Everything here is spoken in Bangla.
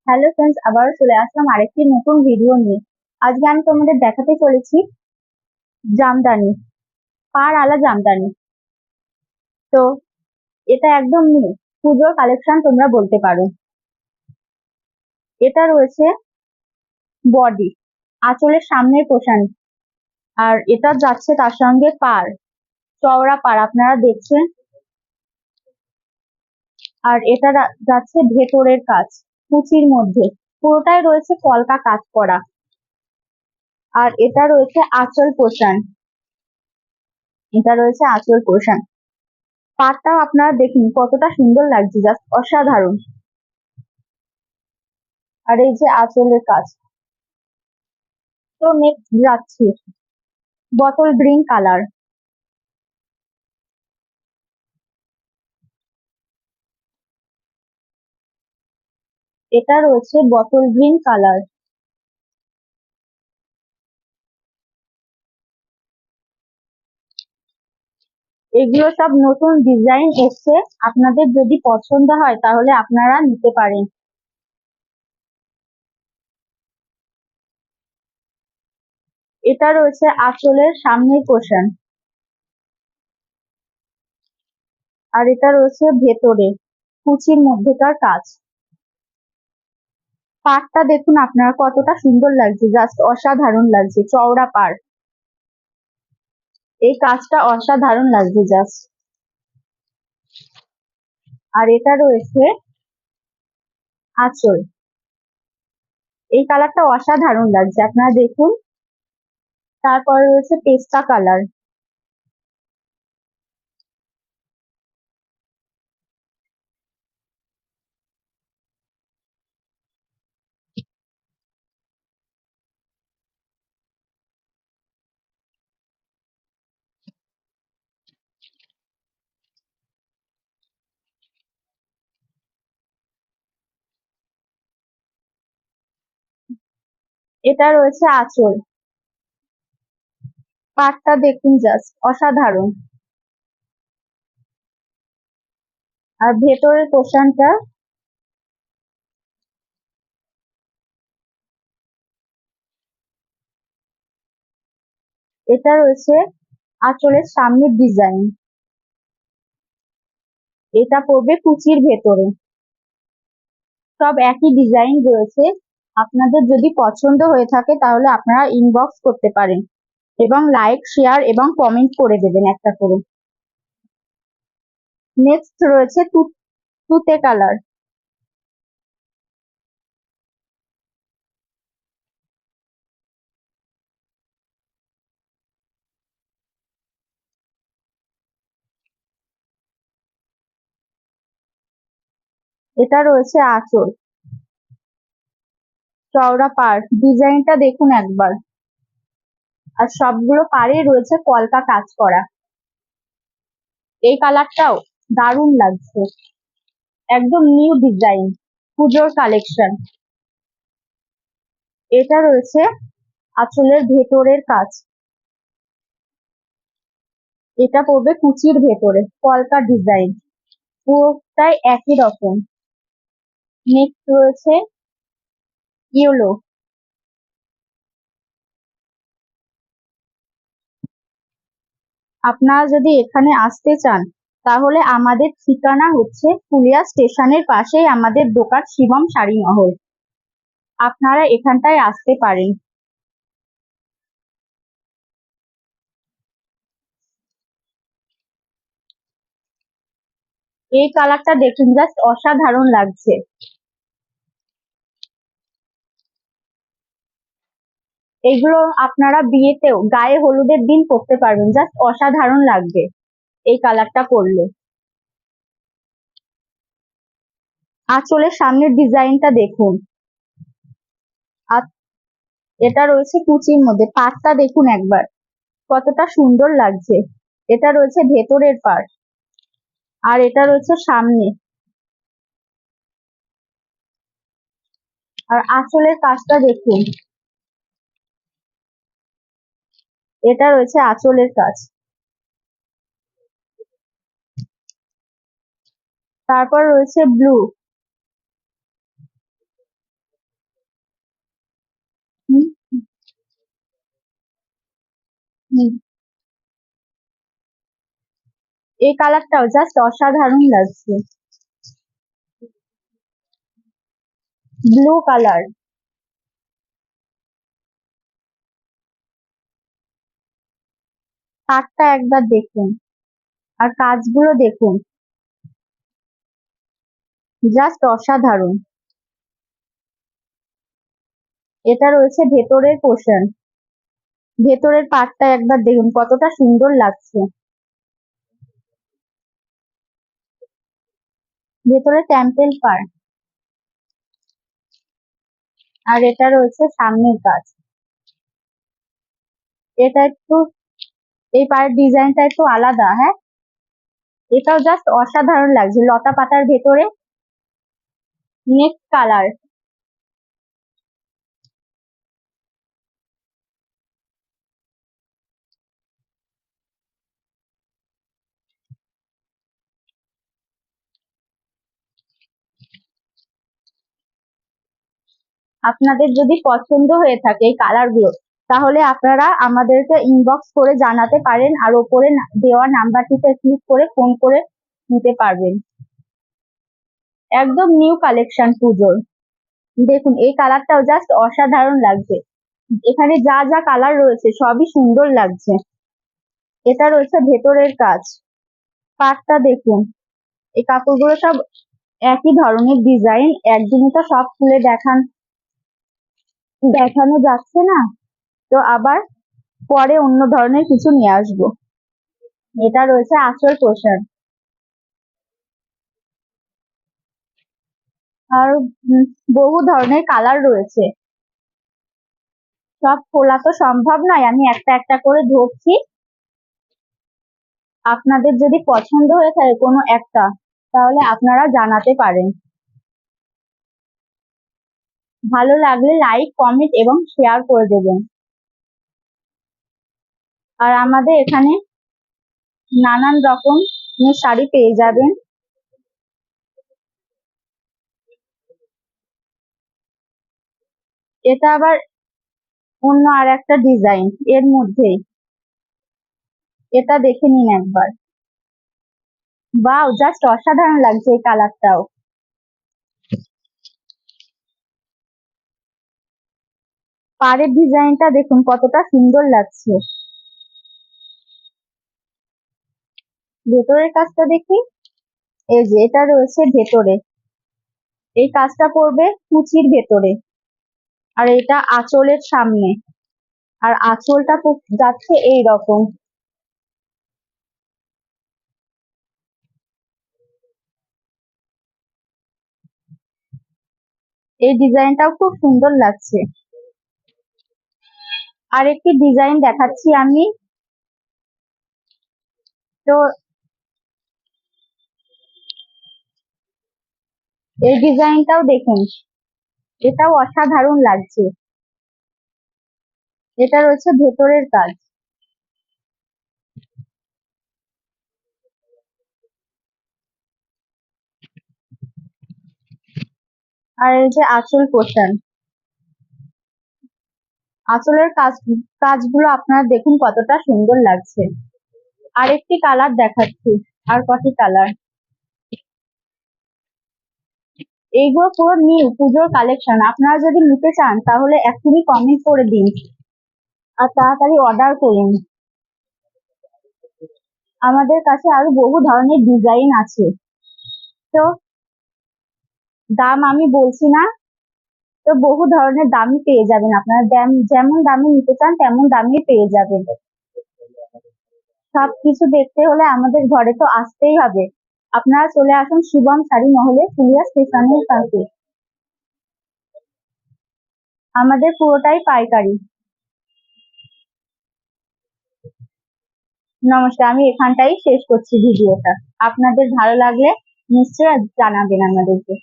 হ্যালো ফ্রেন্ডস, আবারও চলে আসলাম আরেকটি নতুন ভিডিও নিয়ে। আজকে আমি তোমাদের দেখাতে চলেছি জামদানি, পাড় আলা জামদানি। তো এটা একদম নিউ পুজোর কালেকশন তোমরা বলতে পারো। এটা রয়েছে বডি, আঁচলের সামনের পোর্শন, আর এটা যাচ্ছে তার সঙ্গে পাড়, চওড়া পাড় আপনারা দেখছেন। আর এটা যাচ্ছে ভেতরের কাজ, কুচির মধ্যে পুরোটাই রয়েছে কলকা কাজ করা। আর এটা রয়েছে আঁচল পোর্শন, এটা রয়েছে আঁচল পোর্শন। পাড়টাও আপনারা দেখুন কতটা সুন্দর লাগছে, জাস্ট অসাধারণ। আর এই যে আঁচলের কাজ। তো নেক্সট যাচ্ছি বটল গ্রিন কালার। এটা রয়েছে বটল গ্রিন কালার। এগুলো সব নতুন ডিজাইন এসছে, আপনাদের যদি পছন্দ হয় তাহলে আপনারা নিতে পারেন। এটা রয়েছে আঁচলের সামনের পোর্শন, আর এটা রয়েছে ভেতরে কুচির মধ্যেকার কাজ। পাড়টা দেখুন আপনারা কতটা সুন্দর লাগছে, জাস্ট অসাধারণ লাগছে, চওড়া পাড়। এই কাজটা অসাধারণ লাগছে জাস্ট। আর এটা রয়েছে আঁচল, এই কালারটা অসাধারণ লাগছে, আপনারা দেখুন। তারপরে রয়েছে পেস্তা কালার। এটা রয়েছে আঁচল, পাড়টা দেখুন জাস্ট অসাধারণ। আর ভেতরের পোর্শনটা, এটা রয়েছে আঁচলের সামনের ডিজাইন, এটা পড়বে কুচির ভেতরে। সব একই ডিজাইন রয়েছে, আপনাদের যদি পছন্দ হয়ে থাকে তাহলে আপনারা ইনবক্স করতে পারেন এবং লাইক, শেয়ার এবং কমেন্ট করে দেবেন একটা করে। নেক্সট রয়েছে তুতে কালার। এটা রয়েছে আঁচল, চওড়া পাড়, ডিজাইনটা দেখুন একবার। আর সবগুলো পাড়ে রয়েছে কলকা কাজ করা। এই কালারটাও দারুণ লাগছে, একদম নিউ ডিজাইন, পুজোর কালেকশন। এটা রয়েছে আঁচলের ভেতরের কাজ, এটা পড়বে কুচির ভেতরে, কলকা ডিজাইন, পুরোটাই একই রকম। নেক্সট রয়েছে ইয়েলো। আপনারা যদি এখানে আসতে চান তাহলে আমাদের ঠিকানা হচ্ছে ফুলিয়া স্টেশনের পাশেই আমাদের দোকান, শিবম শাড়ি মহল। আপনারা এখানটায় আসতে পারেন। এই কালারটা দেখুন, জাস্ট অসাধারণ লাগছে। এগুলো আপনারা বিয়েতেও, গায়ে হলুদের দিন পরতে পারবেন, জাস্ট অসাধারণ লাগবে এই কালারটা পরলে। আঁচলের সামনের ডিজাইনটা দেখুন। আর এটা রয়েছে কুচির মধ্যে, পাড়টা দেখুন একবার কতটা সুন্দর লাগছে। এটা রয়েছে ভেতরের পাড়, আর এটা রয়েছে সামনে। আর আঁচলের কাজটা দেখুন, এটা রয়েছে আঁচলের কাজ। তারপর রয়েছে ব্লু, হুম, এই কালারটাও জাস্ট অসাধারণ লাগছে। ব্লু কালার, পাটটা একবার দেখুন আর কাজগুলো দেখুন, জাস্ট অসাধারণ। এটা রয়েছে ভেতরের পোর্শন, ভেতরের পাটটা একবার দেখুন কতটা সুন্দর লাগছে। ভেতরে টেম্পেল পার্ট, আর এটা রয়েছে সামনের কাজ। এটা একটু, এই পায়ের ডিজাইনটা একটু আলাদা, হ্যাঁ, এটাও জাস্ট অসাধারণ লাগছে লতা পাতার ভেতরে। নেক্সট কালার, আপনাদের যদি পছন্দ হয়ে থাকে এই কালার গুলো, তাহলে আপনারা আমাদেরকে ইনবক্স করে জানাতে পারেন, আর ওপরে দেওয়া নাম্বারটিতে ক্লিক করে ফোন করে নিতে পারবেন। একদম নিউ কালেকশন পুজোর। দেখুন এই কালারটাও জাস্ট অসাধারণ লাগছে, এখানে যা যা কালার রয়েছে সবই সুন্দর লাগছে। এটা রয়েছে ভেতরের কাজ, পাটটা দেখুন, এই কাপড়গুলো সব একই ধরনের ডিজাইন, একদিনই তো সব খুলে দেখানো যাচ্ছে না, তো আবার পরে অন্য ধরনের কিছু নিয়ে আসবো। এটা রয়েছে আঁচল পোষণ, আর বহু ধরনের কালার রয়েছে, সব খোলা তো সম্ভব নয়, আমি একটা একটা করে ধরছি। আপনাদের যদি পছন্দ হয়ে থাকে কোনো একটা, তাহলে আপনারা জানাতে পারেন। ভালো লাগলে লাইক, কমেন্ট এবং শেয়ার করে দেবেন। আর আমাদের এখানে নানান রকম শাড়ি পেয়ে যাবেন। এটা আবার অন্য আর একটা ডিজাইন এর মধ্যেই, এটা দেখে নিন একবার। বাও, জাস্ট অসাধারণ লাগছে এই কালারটাও। পাড়ের ডিজাইনটা দেখুন কতটা সুন্দর লাগছে। ভেতরের কাজটা দেখি, এই যে এটা রয়েছে ভেতরে, এই কাজটা করবে কুচির ভেতরে, আর এটা আঁচলের সামনে, আর আঁচলটা যাচ্ছে এই রকম। এই ডিজাইনটাও খুব সুন্দর লাগছে। আর একটি ডিজাইন দেখাচ্ছি আমি, তো এই ডিজাইনটাও দেখুন, এটাও অসাধারণ লাগছে। এটা রয়েছে ভেতরের কাজ, আর এই যে আঁচল পোষণ, আঁচলের কাজগুলো আপনারা দেখুন কতটা সুন্দর লাগছে। আরেকটি কালার দেখাচ্ছি, আর কটি কালার, এইগুলো পুরো নিউ পুজোর কালেকশন। আপনারা যদি নিতে চান তাহলে এখনই কমেন্ট করে দিন আর তাড়াতাড়ি অর্ডার করুন। আমাদের কাছে আরো বহু ধরনের ডিজাইন আছে, তো দাম আমি বলছি না, তো বহু ধরনের দামই পেয়ে যাবেন আপনারা, যেমন দামে নিতে চান তেমন দামই পেয়ে যাবেন। সবকিছু দেখতে হলে আমাদের ঘরে তো আসতেই হবে। আপনারা চলে আসুন শুভম শাড়ি মহলে, ফুলিয়া স্টেশনের কাছে। আমাদের পুরোটাই পাইকারি। নমস্কার, আমি এখানটাই শেষ করছি ভিডিওটা। আপনাদের ভালো লাগলে নিশ্চয়ই জানাবেন আমাদেরকে।